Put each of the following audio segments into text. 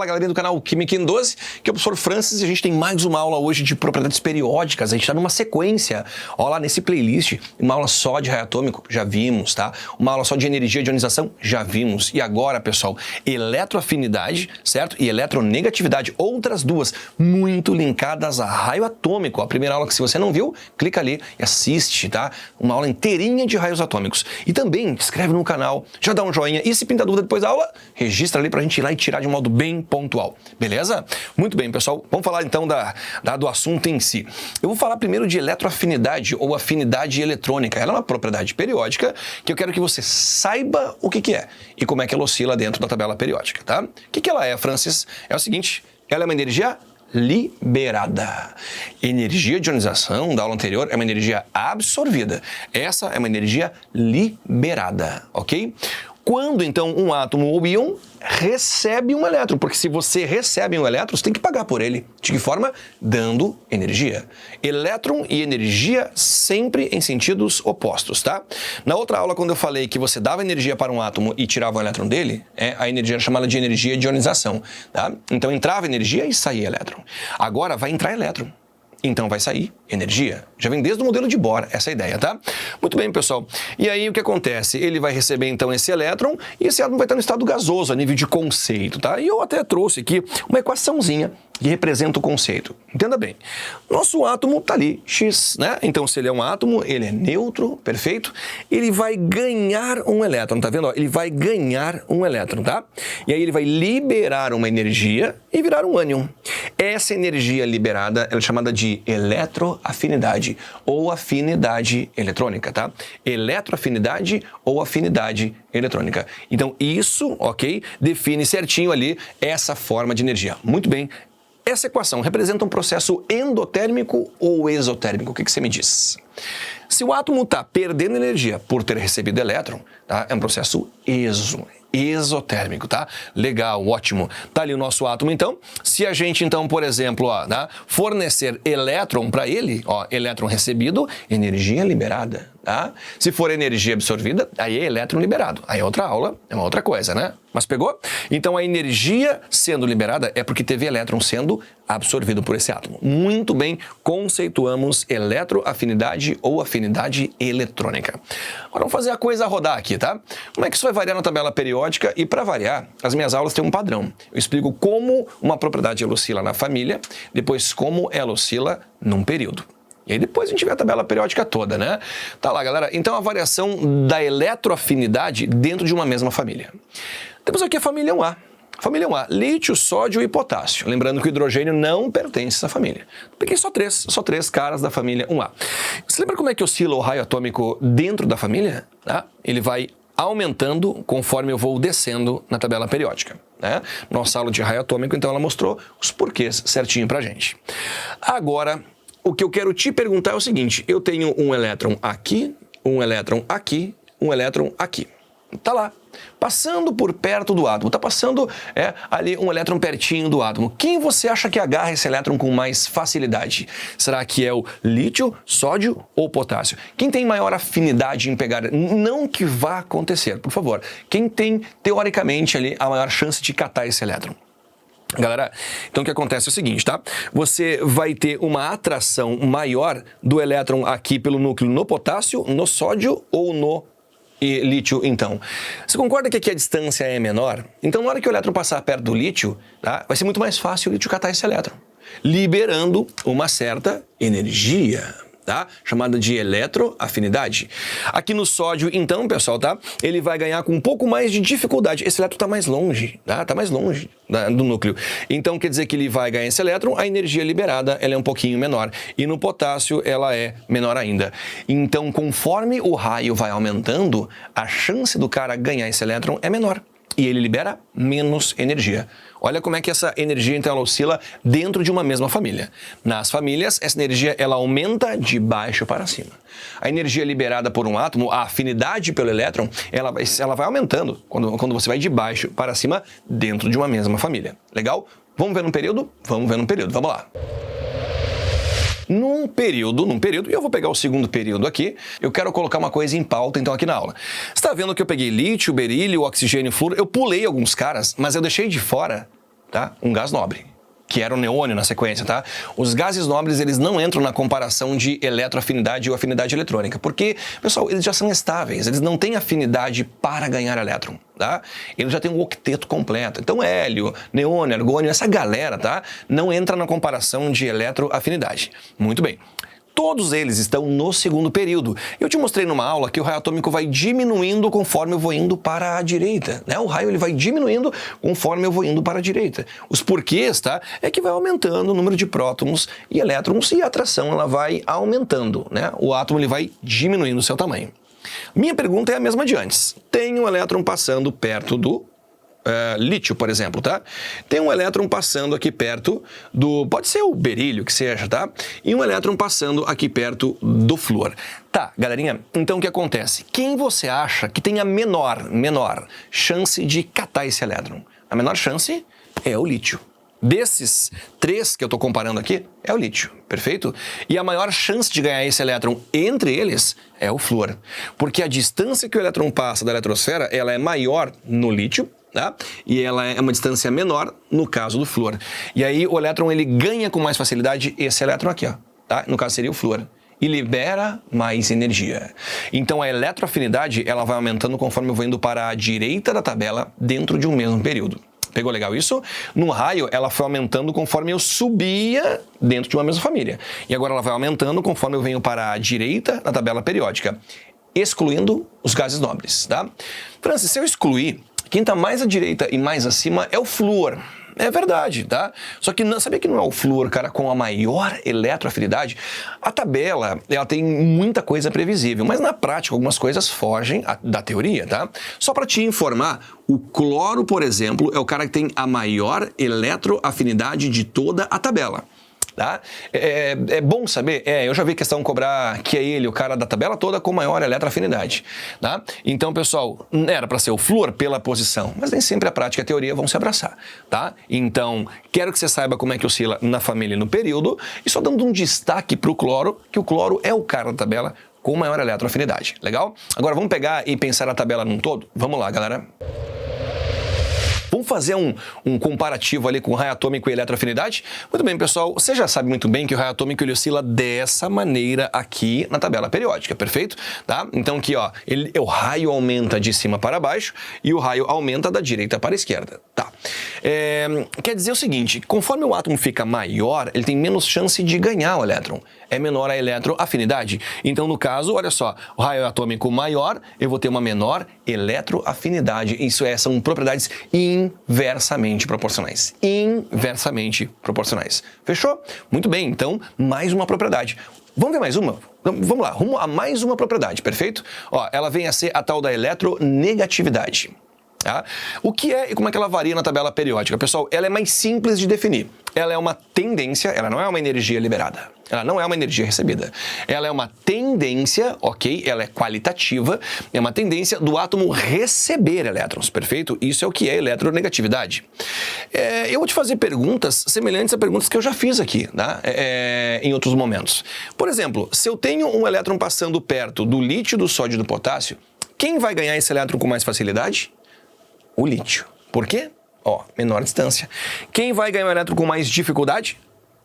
Fala, galerinha do canal Química em 12, que é o professor Francis e a gente tem mais uma aula hoje de propriedades periódicas. A gente está numa sequência, ó lá nesse playlist, uma aula só de raio atômico, já vimos, tá? Uma aula só de energia de ionização, já vimos. E agora, pessoal, eletroafinidade, certo? E eletronegatividade, outras duas, muito linkadas a raio atômico. A primeira aula que se você não viu, clica ali e assiste, tá? Uma aula inteirinha de raios atômicos. E também se inscreve no canal, já dá um joinha e se pinta dúvida depois da aula, registra ali pra gente ir lá e tirar de um modo bem pontual, beleza? Muito bem, pessoal, vamos falar então do assunto em si. Eu vou falar primeiro de eletroafinidade ou afinidade eletrônica. Ela é uma propriedade periódica que eu quero que você saiba o que é e como é que ela oscila dentro da tabela periódica, tá? O que ela é, Francis? É o seguinte, ela é uma energia liberada. Energia de ionização da aula anterior é uma energia absorvida. Essa é uma energia liberada, ok? Quando, então, um átomo ou íon recebe um elétron, porque se você recebe um elétron, você tem que pagar por ele. De que forma? Dando energia. Elétron e energia sempre em sentidos opostos, tá? Na outra aula, quando eu falei que você dava energia para um átomo e tirava um elétron dele, a energia era chamada de energia de ionização, tá? Então entrava energia e saía elétron. Agora vai entrar elétron. Então vai sair energia. Já vem desde o modelo de Bohr essa ideia, tá? Muito bem, pessoal. E aí o que acontece? Ele vai receber então esse elétron e esse átomo vai estar no estado gasoso a nível de conceito, tá? E eu até trouxe aqui uma equaçãozinha que representa o conceito. Entenda bem. Nosso átomo tá ali, X, né? Então se ele é um átomo, ele é neutro, perfeito? Ele vai ganhar um elétron, tá vendo? Ele vai ganhar um elétron, tá? E aí ele vai liberar uma energia e virar um ânion. Essa energia liberada ela é chamada de eletroafinidade ou afinidade eletrônica, tá? Eletroafinidade ou afinidade eletrônica. Então isso, ok, define certinho ali essa forma de energia. Muito bem. Essa equação representa um processo endotérmico ou exotérmico? O que você me diz? Se o átomo está perdendo energia por ter recebido elétron, tá? É um processo exotérmico, tá? Legal, ótimo. Tá ali o nosso átomo, então. Se a gente, então, por exemplo, ó, tá? Fornecer elétron para ele, ó, elétron recebido, energia liberada, tá? Se for energia absorvida, aí é elétron liberado. Aí é outra aula, é uma outra coisa, né? Mas pegou? Então a energia sendo liberada é porque teve elétron sendo absorvido por esse átomo. Muito bem, conceituamos eletroafinidade ou afinidade eletrônica. Agora vamos fazer a coisa rodar aqui, tá? Como é que isso vai variar na tabela periódica? E para variar, as minhas aulas têm um padrão. Eu explico como uma propriedade ela oscila na família, depois como ela oscila num período. E aí depois a gente vê a tabela periódica toda, né? Tá lá, galera. Então a variação da eletroafinidade dentro de uma mesma família. Temos aqui a família 1A. Família 1A, lítio, sódio e potássio. Lembrando que o hidrogênio não pertence a essa família. Peguei só três caras da família 1A. Você lembra como é que oscila o raio atômico dentro da família? Tá? Ele vai aumentando conforme eu vou descendo na tabela periódica, né? Nossa aula de raio atômico, então, ela mostrou os porquês certinho pra gente. Agora, o que eu quero te perguntar é o seguinte, eu tenho um elétron aqui, um elétron aqui, um elétron aqui. Tá lá, passando por perto do átomo, tá passando ali um elétron pertinho do átomo. Quem você acha que agarra esse elétron com mais facilidade? Será que é o lítio, sódio ou potássio? Quem tem maior afinidade em pegar? Não que vá acontecer, por favor. Quem tem, teoricamente, ali a maior chance de catar esse elétron? Galera, então o que acontece é o seguinte, tá? Você vai ter uma atração maior do elétron aqui pelo núcleo no potássio, no sódio ou no lítio, então. Você concorda que aqui a distância é menor? Então, na hora que o elétron passar perto do lítio, tá? Vai ser muito mais fácil o lítio catar esse elétron, liberando uma certa energia, tá? Chamada de eletroafinidade. Aqui no sódio, então, pessoal, tá? Ele vai ganhar com um pouco mais de dificuldade. Esse elétron tá mais longe, tá? Tá mais longe do núcleo. Então, quer dizer que ele vai ganhar esse elétron, a energia liberada, ela é um pouquinho menor. E no potássio, ela é menor ainda. Então, conforme o raio vai aumentando, a chance do cara ganhar esse elétron é menor. E ele libera menos energia. Olha como é que essa energia, então, ela oscila dentro de uma mesma família. Nas famílias, essa energia, ela aumenta de baixo para cima. A energia liberada por um átomo, a afinidade pelo elétron, ela vai aumentando quando você vai de baixo para cima dentro de uma mesma família. Legal? Vamos ver num período? Vamos ver num período. Vamos lá. Num período, e eu vou pegar o segundo período aqui, eu quero colocar uma coisa em pauta, então, aqui na aula. Você está vendo que eu peguei lítio, berílio, oxigênio, flúor, eu pulei alguns caras, mas eu deixei de fora tá? Um gás nobre, que era o neônio na sequência, tá? Os gases nobres, eles não entram na comparação de eletroafinidade ou afinidade eletrônica, porque, pessoal, eles já são estáveis, eles não têm afinidade para ganhar elétron, tá? Eles já têm um octeto completo. Então, hélio, neônio, argônio, essa galera, tá? Não entra na comparação de eletroafinidade. Muito bem. Todos eles estão no segundo período. Eu te mostrei numa aula que o raio atômico vai diminuindo conforme eu vou indo para a direita, né? O raio ele vai diminuindo conforme eu vou indo para a direita. Os porquês, tá? É que vai aumentando o número de prótons e elétrons e a atração ela vai aumentando, né? O átomo ele vai diminuindo o seu tamanho. Minha pergunta é a mesma de antes. Tem um elétron passando perto do lítio, por exemplo, tá? Tem um elétron passando aqui perto do... Pode ser o berílio, que seja, tá? E um elétron passando aqui perto do flúor. Tá, galerinha, então o que acontece? Quem você acha que tem a menor chance de catar esse elétron? A menor chance é o lítio. Desses três que eu estou comparando aqui, é o lítio, perfeito? E a maior chance de ganhar esse elétron entre eles é o flúor. Porque a distância que o elétron passa da eletrosfera, ela é maior no lítio, tá? E ela é uma distância menor no caso do flúor. E aí o elétron ele ganha com mais facilidade esse elétron aqui, ó, tá? No caso seria o flúor. E libera mais energia. Então a eletroafinidade ela vai aumentando conforme eu vou indo para a direita da tabela dentro de um mesmo período. Pegou legal isso? No raio, ela foi aumentando conforme eu subia dentro de uma mesma família. E agora ela vai aumentando conforme eu venho para a direita da tabela periódica, excluindo os gases nobres, tá? Francis, se eu excluir, quem está mais à direita e mais acima é o flúor. É verdade, tá? Só que sabia que não é o flúor, cara, com a maior eletroafinidade? A tabela, ela tem muita coisa previsível, mas na prática algumas coisas fogem da teoria, tá? Só para te informar, o cloro, por exemplo, é o cara que tem a maior eletroafinidade de toda a tabela. Tá? É bom saber, eu já vi questão cobrar que é ele, o cara da tabela toda com maior eletroafinidade, tá? Então, pessoal, era para ser o flúor pela posição, mas nem sempre a prática e a teoria vão se abraçar, tá? Então, quero que você saiba como é que oscila na família e no período, e só dando um destaque para o cloro, que o cloro é o cara da tabela com maior eletroafinidade, legal? Agora, vamos pegar e pensar a tabela num todo? Vamos lá, galera. Vamos fazer um comparativo ali com o raio atômico e eletroafinidade? Muito bem, pessoal, você já sabe muito bem que o raio atômico ele oscila dessa maneira aqui na tabela periódica, perfeito? Tá? Então aqui, ó, o raio aumenta de cima para baixo e o raio aumenta da direita para a esquerda. Tá. Quer dizer o seguinte, conforme o átomo fica maior, ele tem menos chance de ganhar o elétron. É menor a eletroafinidade. Então, no caso, olha só, o raio atômico maior, eu vou ter uma menor eletroafinidade. Isso são propriedades inversamente proporcionais. Inversamente proporcionais. Fechou? Muito bem, então, mais uma propriedade. Vamos ver mais uma? Vamos lá, rumo a mais uma propriedade, perfeito? Ó, ela vem a ser a tal da eletronegatividade. Tá? O que é e como é que ela varia na tabela periódica? Pessoal, ela é mais simples de definir. Ela é uma tendência, ela não é uma energia liberada. Ela não é uma energia recebida. Ela é uma tendência, ok? Ela é qualitativa, é uma tendência do átomo receber elétrons, perfeito? Isso é o que é eletronegatividade. Eu vou te fazer perguntas semelhantes a perguntas que eu já fiz aqui, tá? Em outros momentos. Por exemplo, se eu tenho um elétron passando perto do lítio, do sódio e do potássio, quem vai ganhar esse elétron com mais facilidade? O lítio. Por quê? Ó, menor distância. Quem vai ganhar o elétron com mais dificuldade?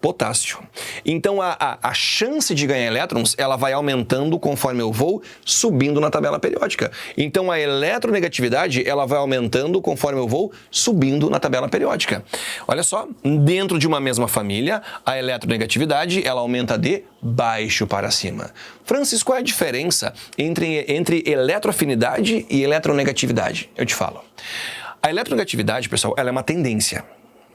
Potássio. Então, a chance de ganhar elétrons, ela vai aumentando conforme eu vou subindo na tabela periódica. Então, a eletronegatividade, ela vai aumentando conforme eu vou subindo na tabela periódica. Olha só, dentro de uma mesma família, a eletronegatividade, ela aumenta de baixo para cima. Francis, qual é a diferença entre eletroafinidade e eletronegatividade? Eu te falo. A eletronegatividade, pessoal, ela é uma tendência.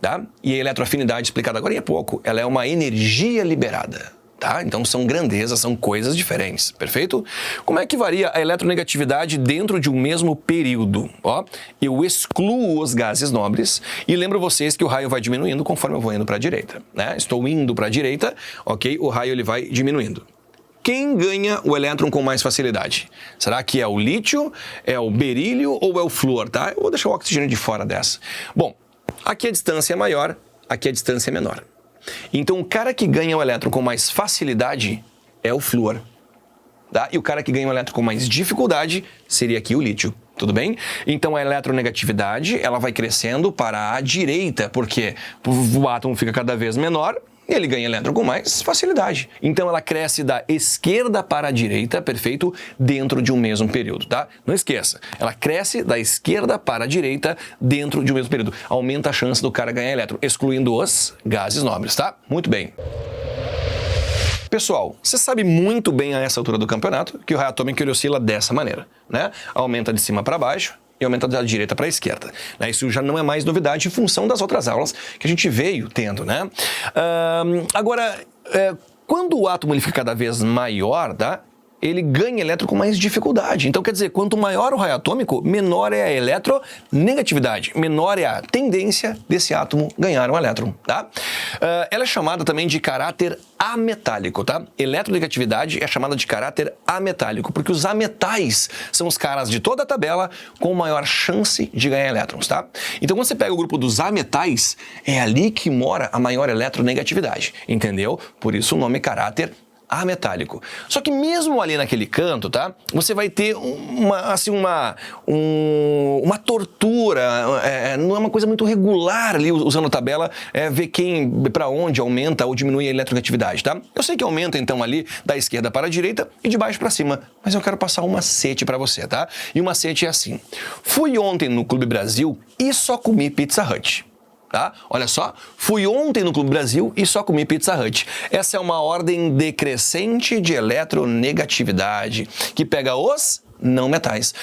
Tá? E a eletroafinidade, explicada agora há pouco, ela é uma energia liberada. Tá? Então são grandezas, são coisas diferentes, perfeito? Como é que varia a eletronegatividade dentro de um mesmo período? Ó, eu excluo os gases nobres e lembro vocês que o raio vai diminuindo conforme eu vou indo para a direita. Né? Estou indo para a direita, ok? O raio ele vai diminuindo. Quem ganha o elétron com mais facilidade? Será que é o lítio, é o berílio ou é o flúor? Tá? Eu vou deixar o oxigênio de fora dessa. Bom, aqui a distância é maior, aqui a distância é menor. Então, o cara que ganha o elétron com mais facilidade é o flúor. Tá? E o cara que ganha o elétron com mais dificuldade seria aqui o lítio. Tudo bem? Então a eletronegatividade ela vai crescendo para a direita, porque o átomo fica cada vez menor e ele ganha elétron com mais facilidade. Então ela cresce da esquerda para a direita, perfeito, dentro de um mesmo período, tá? Não esqueça, ela cresce da esquerda para a direita dentro de um mesmo período. Aumenta a chance do cara ganhar elétron, excluindo os gases nobres, tá? Muito bem. Pessoal, você sabe muito bem a essa altura do campeonato que o raio atômico ele oscila dessa maneira, né? Aumenta de cima para baixo e aumenta da direita para a esquerda. Né? Isso já não é mais novidade em função das outras aulas que a gente veio tendo, né? Agora, quando o átomo ele fica cada vez maior, tá? Ele ganha elétron com mais dificuldade. Então, quer dizer, quanto maior o raio atômico, menor é a eletronegatividade, menor é a tendência desse átomo ganhar um elétron, tá? Ela é chamada também de caráter ametálico, tá? Eletronegatividade é chamada de caráter ametálico, porque os ametais são os caras de toda a tabela com maior chance de ganhar elétrons, tá? Então, quando você pega o grupo dos ametais, é ali que mora a maior eletronegatividade, entendeu? Por isso o nome é caráter ametálico. Só que mesmo ali naquele canto, tá? Você vai ter uma tortura, não é uma coisa muito regular ali usando a tabela, ver para onde aumenta ou diminui a eletronegatividade, tá? Eu sei que aumenta então ali da esquerda para a direita e de baixo para cima, mas eu quero passar um macete para você, tá? E o macete é assim: fui ontem no Clube Brasil e só comi Pizza Hut. Tá? Olha só, fui ontem no Clube Brasil e só comi Pizza Hut. Essa é uma ordem decrescente de eletronegatividade que pega os não metais.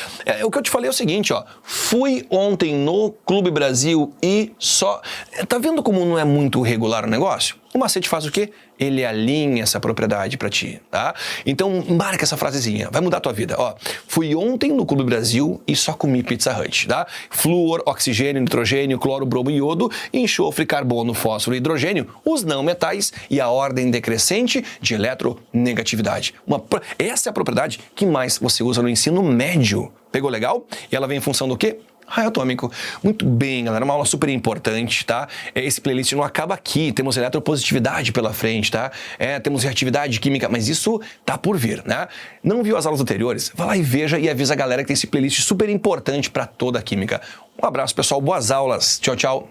O que eu te falei é o seguinte, ó, fui ontem no Clube Brasil e só... Tá vendo como não é muito regular o negócio? O macete faz o quê? Ele alinha essa propriedade para ti, tá? Então, marca essa frasezinha, vai mudar a tua vida. Ó, fui ontem no Clube Brasil e só comi Pizza Hut, tá? Flúor, oxigênio, nitrogênio, cloro, bromo e iodo, enxofre, carbono, fósforo e hidrogênio, os não metais e a ordem decrescente de eletronegatividade. Essa é a propriedade que mais você usa no ensino médio. Pegou legal? E ela vem em função do quê? Raio atômico. Muito bem, galera, uma aula super importante, tá? Esse playlist não acaba aqui, temos eletropositividade pela frente, tá? Temos reatividade química, mas isso tá por vir, né? Não viu as aulas anteriores? Vai lá e veja e avisa a galera que tem esse playlist super importante para toda a química. Um abraço, pessoal, boas aulas. Tchau, tchau.